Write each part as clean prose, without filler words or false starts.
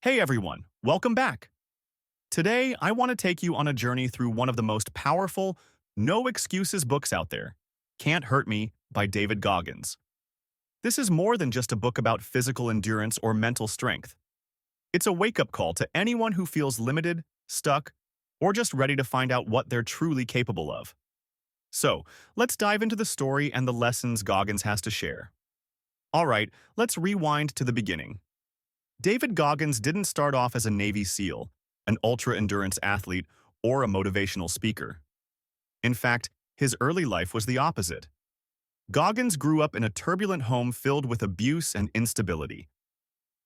Hey everyone, welcome back. Today, I want to take you on a journey through one of the most powerful, no excuses books out there, Can't Hurt Me by David Goggins. This is more than just a book about physical endurance or mental strength. It's a wake-up call to anyone who feels limited, stuck, or just ready to find out what they're truly capable of. So, let's dive into the story and the lessons Goggins has to share. All right, let's rewind to the beginning. David Goggins didn't start off as a Navy SEAL, an ultra-endurance athlete, or a motivational speaker. In fact, his early life was the opposite. Goggins grew up in a turbulent home filled with abuse and instability.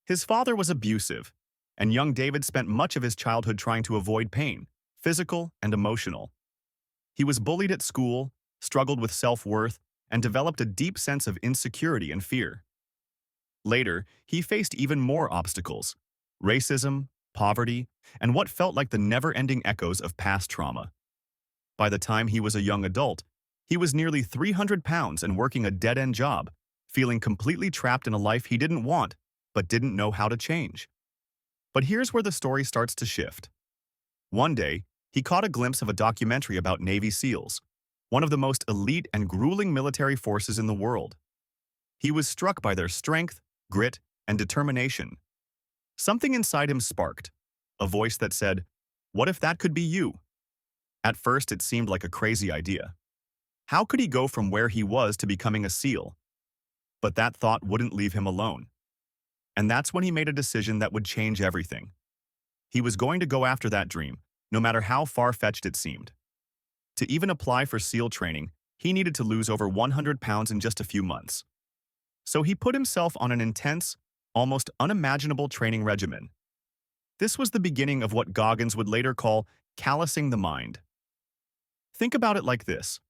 His father was abusive, and young David spent much of his childhood trying to avoid pain, physical and emotional. He was bullied at school, struggled with self-worth, and developed a deep sense of insecurity and fear. Later, he faced even more obstacles: racism, poverty, and what felt like the never-ending echoes of past trauma. By the time he was a young adult, he was nearly 300 pounds and working a dead-end job, feeling completely trapped in a life he didn't want, but didn't know how to change. But here's where the story starts to shift. One day, he caught a glimpse of a documentary about Navy SEALs, one of the most elite and grueling military forces in the world. He was struck by their strength, grit, and determination. Something inside him sparked, a voice that said, "What if that could be you?" At first, it seemed like a crazy idea. How could he go from where he was to becoming a SEAL? But that thought wouldn't leave him alone. And that's when he made a decision that would change everything. He was going to go after that dream, no matter how far-fetched it seemed. To even apply for SEAL training, he needed to lose over 100 pounds in just a few months. So he put himself on an intense, almost unimaginable training regimen. This was the beginning of what Goggins would later call callousing the mind. Think about it like this.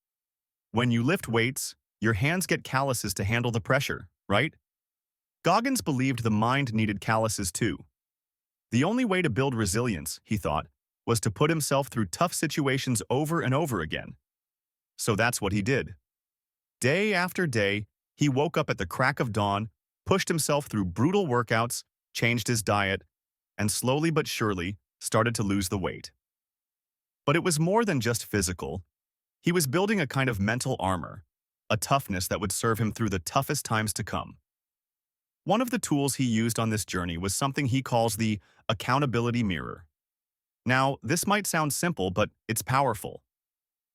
When you lift weights, your hands get calluses to handle the pressure, right? Goggins believed the mind needed calluses too. The only way to build resilience, he thought, was to put himself through tough situations over and over again. So that's what he did. Day after day, he woke up at the crack of dawn, pushed himself through brutal workouts, changed his diet, and slowly but surely started to lose the weight. But it was more than just physical. He was building a kind of mental armor, a toughness that would serve him through the toughest times to come. One of the tools he used on this journey was something he calls the accountability mirror. Now, this might sound simple, but it's powerful.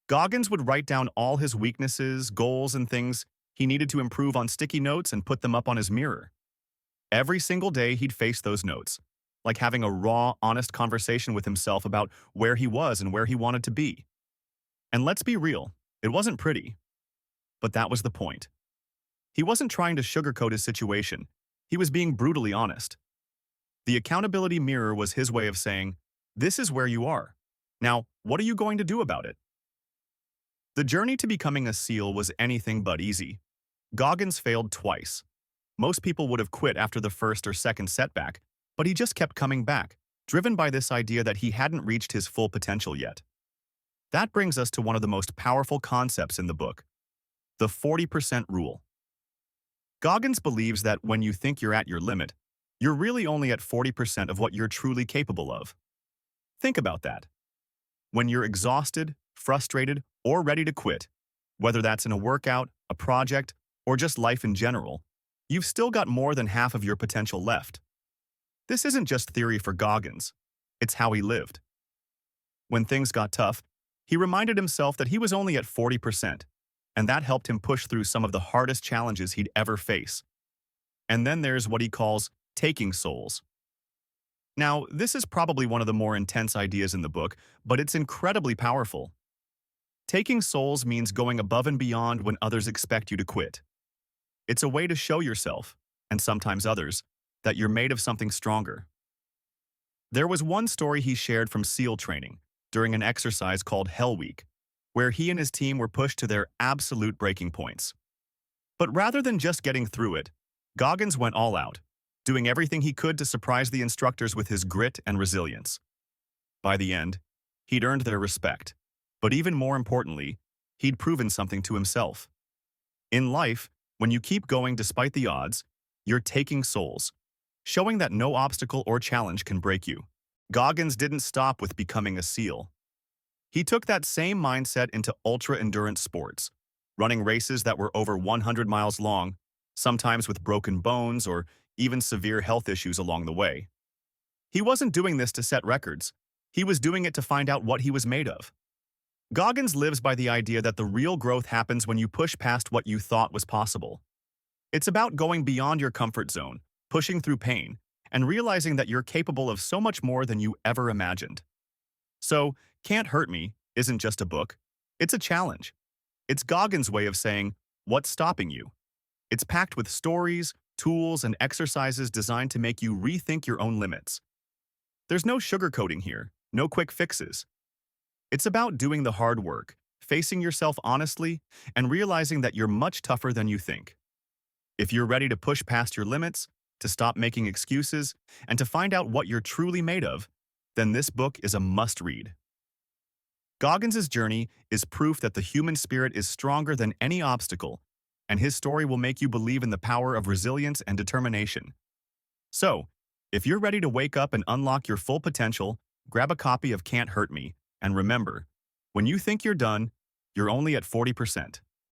Goggins would write down all his weaknesses, goals, and things he needed to improve on sticky notes and put them up on his mirror. Every single day he'd face those notes, like having a raw, honest conversation with himself about where he was and where he wanted to be. And let's be real, it wasn't pretty. But that was the point. He wasn't trying to sugarcoat his situation. He was being brutally honest. The accountability mirror was his way of saying, "This is where you are. Now, what are you going to do about it?" The journey to becoming a SEAL was anything but easy. Goggins failed twice. Most people would have quit after the first or second setback, but he just kept coming back, driven by this idea that he hadn't reached his full potential yet. That brings us to one of the most powerful concepts in the book, the 40% rule. Goggins believes that when you think you're at your limit, you're really only at 40% of what you're truly capable of. Think about that. When you're exhausted, frustrated, or ready to quit, whether that's in a workout, a project, or just life in general, you've still got more than half of your potential left. This isn't just theory for Goggins, it's how he lived. When things got tough, he reminded himself that he was only at 40%, and that helped him push through some of the hardest challenges he'd ever face. And then there's what he calls taking souls. Now, this is probably one of the more intense ideas in the book, but it's incredibly powerful. Taking souls means going above and beyond when others expect you to quit. It's a way to show yourself, and sometimes others, that you're made of something stronger. There was one story he shared from SEAL training during an exercise called Hell Week, where he and his team were pushed to their absolute breaking points. But rather than just getting through it, Goggins went all out, doing everything he could to surprise the instructors with his grit and resilience. By the end, he'd earned their respect, but even more importantly, he'd proven something to himself. In life, when you keep going despite the odds, you're taking souls, showing that no obstacle or challenge can break you. Goggins didn't stop with becoming a SEAL. He took that same mindset into ultra-endurance sports, running races that were over 100 miles long, sometimes with broken bones or even severe health issues along the way. He wasn't doing this to set records. He was doing it to find out what he was made of. Goggins lives by the idea that the real growth happens when you push past what you thought was possible. It's about going beyond your comfort zone, pushing through pain, and realizing that you're capable of so much more than you ever imagined. So, Can't Hurt Me isn't just a book. It's a challenge. It's Goggins' way of saying, what's stopping you? It's packed with stories, tools, and exercises designed to make you rethink your own limits. There's no sugarcoating here, no quick fixes. It's about doing the hard work, facing yourself honestly, and realizing that you're much tougher than you think. If you're ready to push past your limits, to stop making excuses, and to find out what you're truly made of, then this book is a must-read. Goggins' journey is proof that the human spirit is stronger than any obstacle, and his story will make you believe in the power of resilience and determination. So, if you're ready to wake up and unlock your full potential, grab a copy of Can't Hurt Me, and remember, when you think you're done, you're only at 40%.